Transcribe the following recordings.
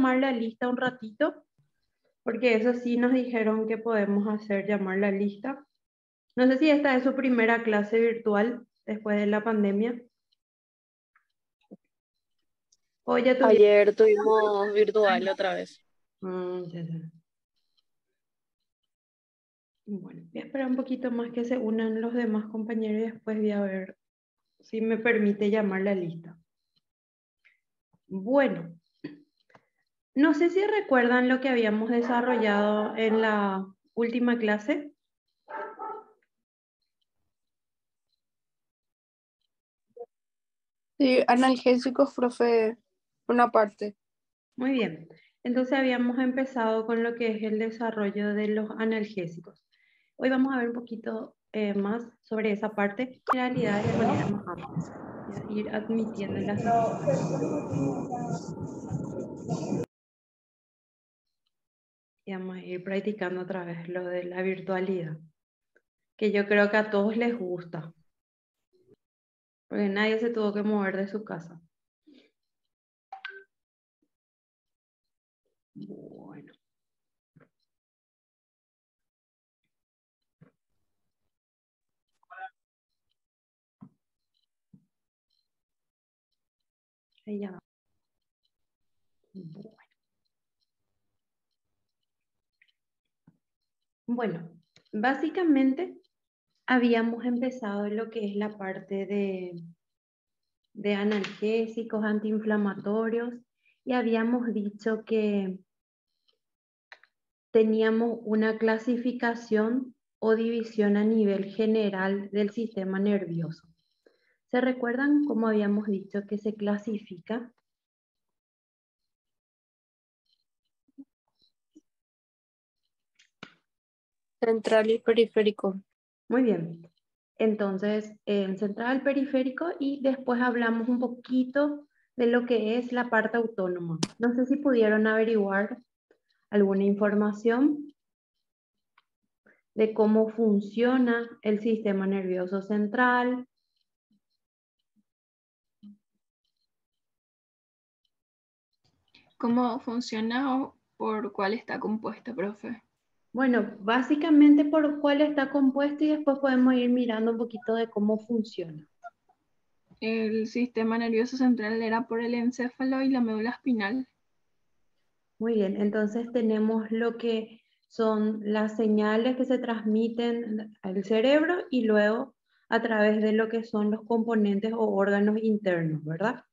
llamar la lista un ratito, porque eso sí nos dijeron que podemos hacer llamar la lista. No sé si esta es su primera clase virtual después de la pandemia. O ya tuvieron... Ayer tuvimos virtual otra vez. Ya, ya. Bueno, voy a esperar un poquito más que se unan los demás compañeros y después voy a ver si me permite llamar la lista. Bueno, no sé si recuerdan lo que habíamos desarrollado en la última clase. Sí, analgésicos, profe, una parte. Muy bien. Entonces habíamos empezado con lo que es el desarrollo de los analgésicos. Hoy vamos a ver un poquito más sobre esa parte, en realidad de manera más amplia. Voy a ir admitiendo las... Y vamos a ir practicando otra vez lo de la virtualidad, que yo creo que a todos les gusta, porque nadie se tuvo que mover de su casa. Bueno. Ahí ya va. Bueno, básicamente habíamos empezado en lo que es la parte de analgésicos, antiinflamatorios, y habíamos dicho que teníamos una clasificación o división a nivel general del sistema nervioso. ¿Se recuerdan cómo habíamos dicho que se clasifica? Central y periférico. Muy bien. Entonces, central, periférico, y después hablamos un poquito de lo que es la parte autónoma. No sé si pudieron averiguar alguna información de cómo funciona el sistema nervioso central. ¿Cómo funciona o por cuál está compuesta, profe? Bueno, básicamente por cuál está compuesto y después podemos ir mirando un poquito de cómo funciona. El sistema nervioso central era por el encéfalo y la médula espinal. Muy bien, entonces tenemos lo que son las señales que se transmiten al cerebro y luego a través de lo que son los componentes o órganos internos, ¿verdad?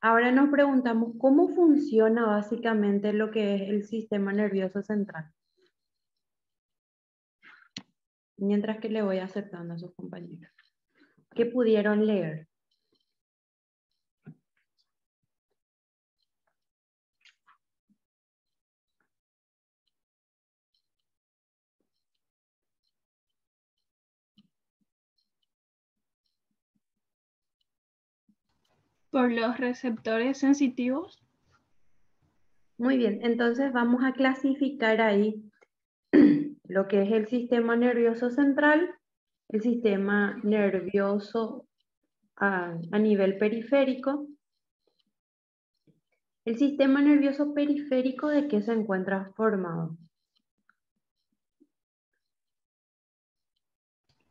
Ahora nos preguntamos cómo funciona básicamente lo que es el sistema nervioso central. Mientras que le voy aceptando a sus compañeros. ¿Qué pudieron leer? Por los receptores sensitivos. Muy bien, entonces vamos a clasificar ahí lo que es el sistema nervioso central, el sistema nervioso a nivel periférico. El sistema nervioso periférico, ¿de qué se encuentra formado?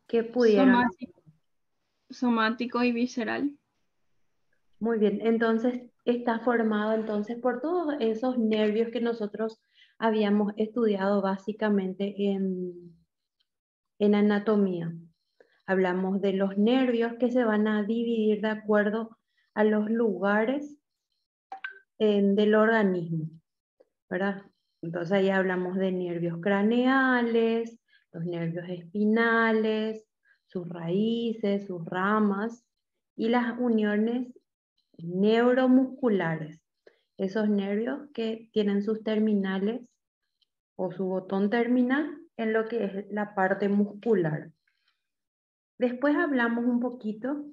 ¿Qué pudieron? Somático y visceral. Muy bien, entonces está formado entonces por todos esos nervios que nosotros habíamos estudiado básicamente en anatomía. Hablamos de los nervios que se van a dividir de acuerdo a los lugares del organismo, ¿verdad? Entonces ahí hablamos de nervios craneales, los nervios espinales, sus raíces, sus ramas y las uniones neuromusculares. Esos nervios que tienen sus terminales o su botón terminal en lo que es la parte muscular. Después hablamos un poquito,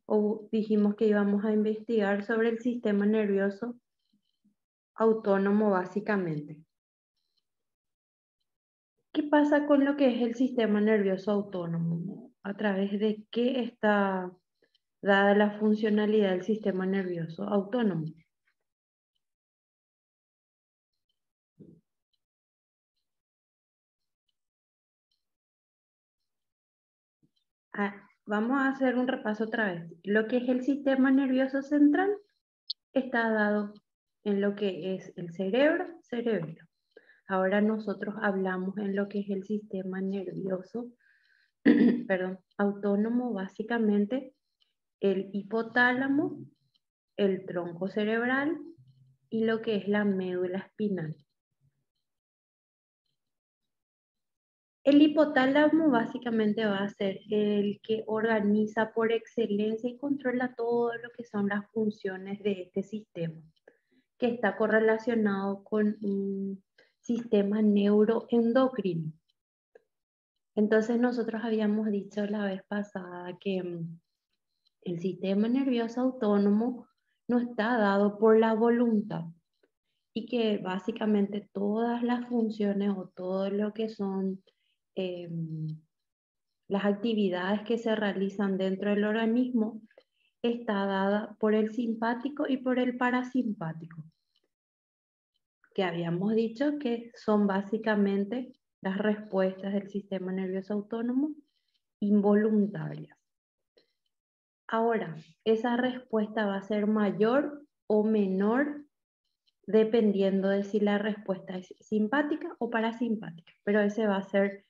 o dijimos que íbamos a investigar sobre el sistema nervioso autónomo básicamente. ¿Qué pasa con lo que es el sistema nervioso autónomo? ¿A través de qué está dada la funcionalidad del sistema nervioso autónomo. Vamos a hacer un repaso otra vez. Lo que es el sistema nervioso central está dado en lo que es el cerebro. Ahora nosotros hablamos en lo que es el sistema nervioso perdón, autónomo, básicamente el hipotálamo, el tronco cerebral y lo que es la médula espinal. El hipotálamo básicamente va a ser el que organiza por excelencia y controla todo lo que son las funciones de este sistema, que está correlacionado con un sistema neuroendocrino. Entonces nosotros habíamos dicho la vez pasada que el sistema nervioso autónomo no está dado por la voluntad y que básicamente todas las funciones o todo lo que son las actividades que se realizan dentro del organismo está dada por el simpático y por el parasimpático, que habíamos dicho que son básicamente las respuestas del sistema nervioso autónomo involuntarias. Ahora, esa respuesta va a ser mayor o menor dependiendo de si la respuesta es simpática o parasimpática, pero ese va a ser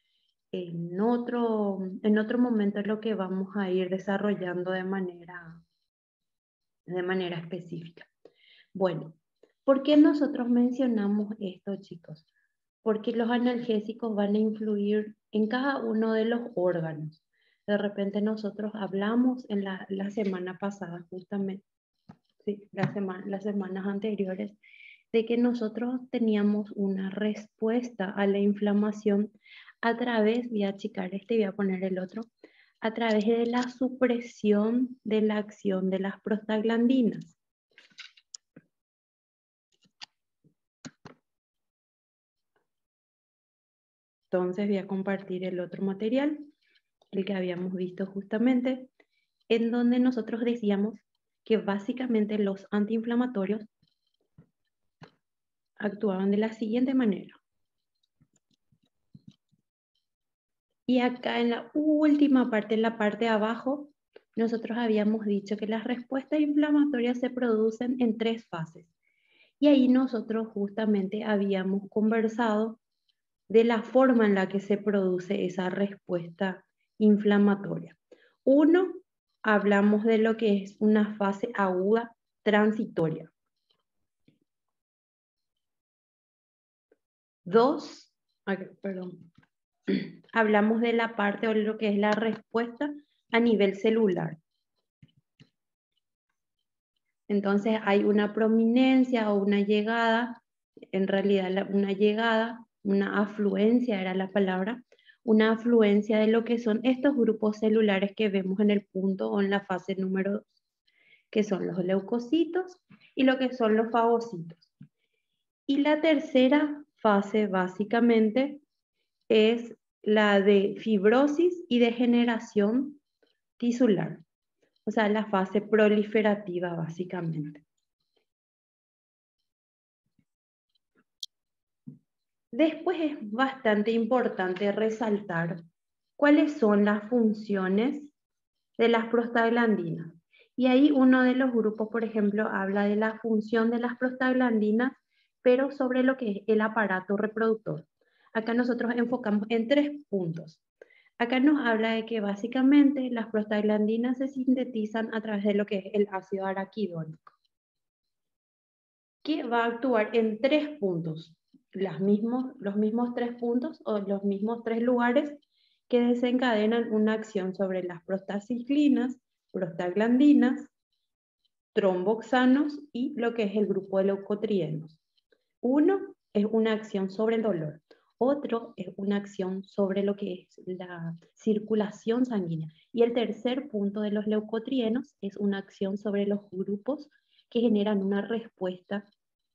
en otro momento lo que vamos a ir desarrollando de manera específica. Bueno, ¿por qué nosotros mencionamos esto, chicos? Porque los analgésicos van a influir en cada uno de los órganos. De repente nosotros hablamos en la semana pasada, justamente, sí, las semanas anteriores, de que nosotros teníamos una respuesta a la inflamación a través, voy a achicar este y voy a poner el otro, a través de la supresión de la acción de las prostaglandinas. Entonces voy a compartir el otro material, el que habíamos visto justamente, en donde nosotros decíamos que básicamente los antiinflamatorios actuaban de la siguiente manera. Y acá en la última parte, en la parte de abajo, nosotros habíamos dicho que las respuestas inflamatorias se producen en 3 fases. Y ahí nosotros justamente habíamos conversado de la forma en la que se produce esa respuesta inflamatoria. 1, hablamos de lo que es una fase aguda transitoria. 2, perdón. Hablamos de la parte o lo que es la respuesta a nivel celular. Entonces hay una prominencia o una llegada, en realidad una llegada, una afluencia era la palabra, una afluencia de lo que son estos grupos celulares que vemos en el punto o en la fase número 2, que son los leucocitos y lo que son los fagocitos. Y la tercera fase básicamente es la de fibrosis y degeneración tisular, o sea, la fase proliferativa básicamente. Después es bastante importante resaltar cuáles son las funciones de las prostaglandinas. Y ahí uno de los grupos, por ejemplo, habla de la función de las prostaglandinas, pero sobre lo que es el aparato reproductor. Acá nosotros enfocamos en 3 puntos. Acá nos habla de que básicamente las prostaglandinas se sintetizan a través de lo que es el ácido araquidónico, que va a actuar en 3 puntos, los mismos 3 puntos o los mismos 3 lugares que desencadenan una acción sobre las prostaciclinas, prostaglandinas, tromboxanos y lo que es el grupo de leucotrienos. Uno es una acción sobre el dolor. Otro es una acción sobre lo que es la circulación sanguínea. Y el tercer punto de los leucotrienos es una acción sobre los grupos que generan una respuesta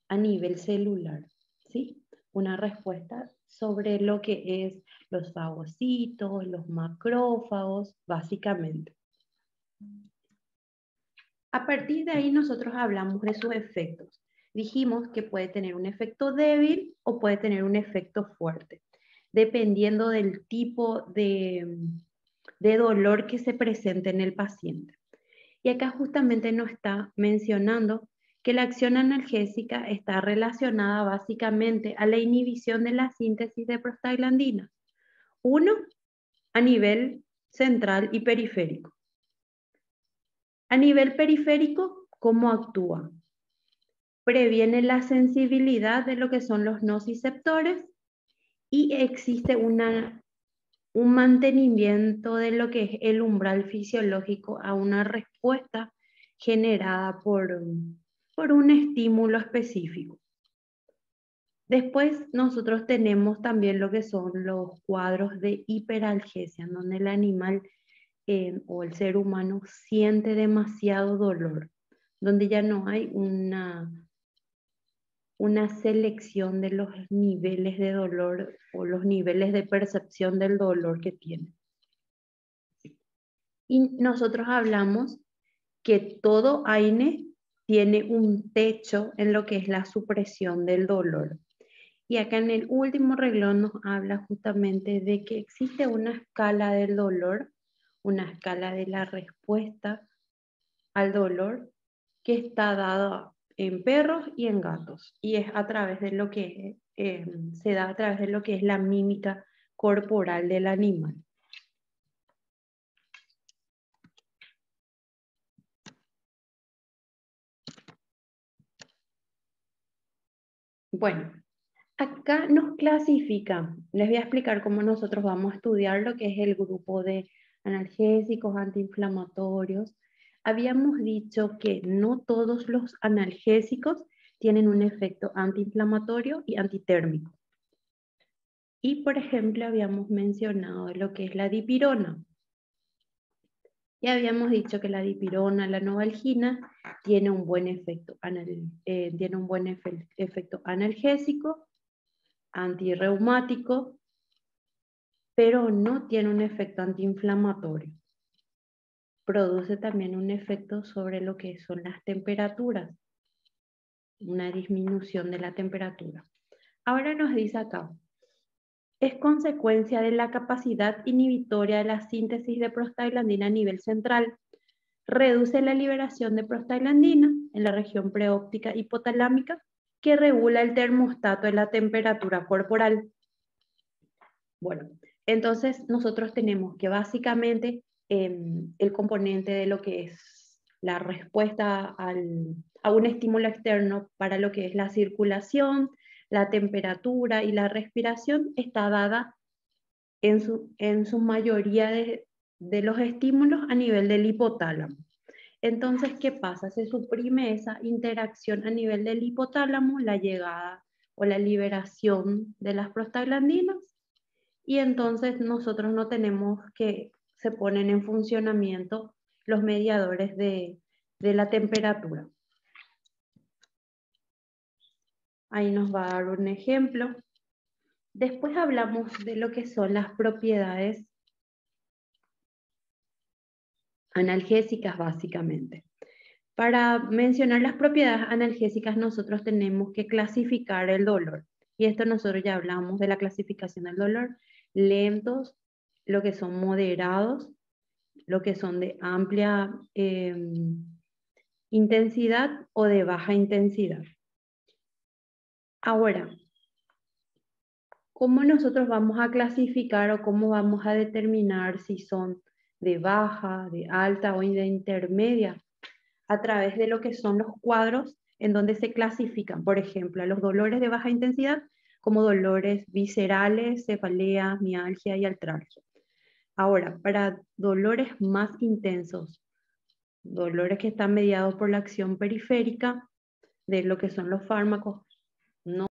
a nivel celular, ¿sí? Una respuesta sobre lo que es los fagocitos, los macrófagos, básicamente. A partir de ahí nosotros hablamos de sus efectos. Dijimos que puede tener un efecto débil o puede tener un efecto fuerte, dependiendo del tipo de dolor que se presente en el paciente. Y acá justamente nos está mencionando que la acción analgésica está relacionada básicamente a la inhibición de la síntesis de prostaglandinas. Uno, a nivel central y periférico. A nivel periférico, ¿cómo actúa? Previene la sensibilidad de lo que son los nociceptores y existe un mantenimiento de lo que es el umbral fisiológico a una respuesta generada por un estímulo específico. Después nosotros tenemos también lo que son los cuadros de hiperalgesia, en donde el animal o el ser humano siente demasiado dolor, donde ya no hay una selección de los niveles de dolor o los niveles de percepción del dolor que tiene. Y nosotros hablamos que todo AINE tiene un techo en lo que es la supresión del dolor. Y acá en el último renglón nos habla justamente de que existe una escala del dolor, una escala de la respuesta al dolor que está dada en perros y en gatos, y es a través de lo que se da a través de lo que es la mímica corporal del animal. Bueno, acá nos clasifica, les voy a explicar cómo nosotros vamos a estudiar lo que es el grupo de analgésicos, antiinflamatorios. Habíamos dicho que no todos los analgésicos tienen un efecto antiinflamatorio y antitérmico. Y, por ejemplo, habíamos mencionado lo que es la dipirona. Y habíamos dicho que la dipirona, la novalgina, tiene un buen efecto, efecto analgésico, antirreumático, pero no tiene un efecto antiinflamatorio. Produce también un efecto sobre lo que son las temperaturas, una disminución de la temperatura. Ahora nos dice acá, es consecuencia de la capacidad inhibitoria de la síntesis de prostaglandina a nivel central. Reduce la liberación de prostaglandina en la región preóptica hipotalámica que regula el termostato de la temperatura corporal. Bueno, entonces nosotros tenemos que básicamente el componente de lo que es la respuesta a un estímulo externo para lo que es la circulación, la temperatura y la respiración está dada en su mayoría de los estímulos a nivel del hipotálamo. Entonces, ¿qué pasa? Se suprime esa interacción a nivel del hipotálamo, la llegada o la liberación de las prostaglandinas, y entonces nosotros no tenemos que se ponen en funcionamiento los mediadores de la temperatura. Ahí nos va a dar un ejemplo. Después hablamos de lo que son las propiedades analgésicas básicamente. Para mencionar las propiedades analgésicas nosotros tenemos que clasificar el dolor. Y esto nosotros ya hablamos de la clasificación del dolor. Lentos, lo que son moderados, lo que son de amplia intensidad o de baja intensidad. Ahora, ¿cómo nosotros vamos a clasificar o cómo vamos a determinar si son de baja, de alta o de intermedia? A través de lo que son los cuadros en donde se clasifican, por ejemplo, los dolores de baja intensidad como dolores viscerales, cefalea, mialgia y artralgia. Ahora, para dolores más intensos, dolores que están mediados por la acción periférica de lo que son los fármacos, no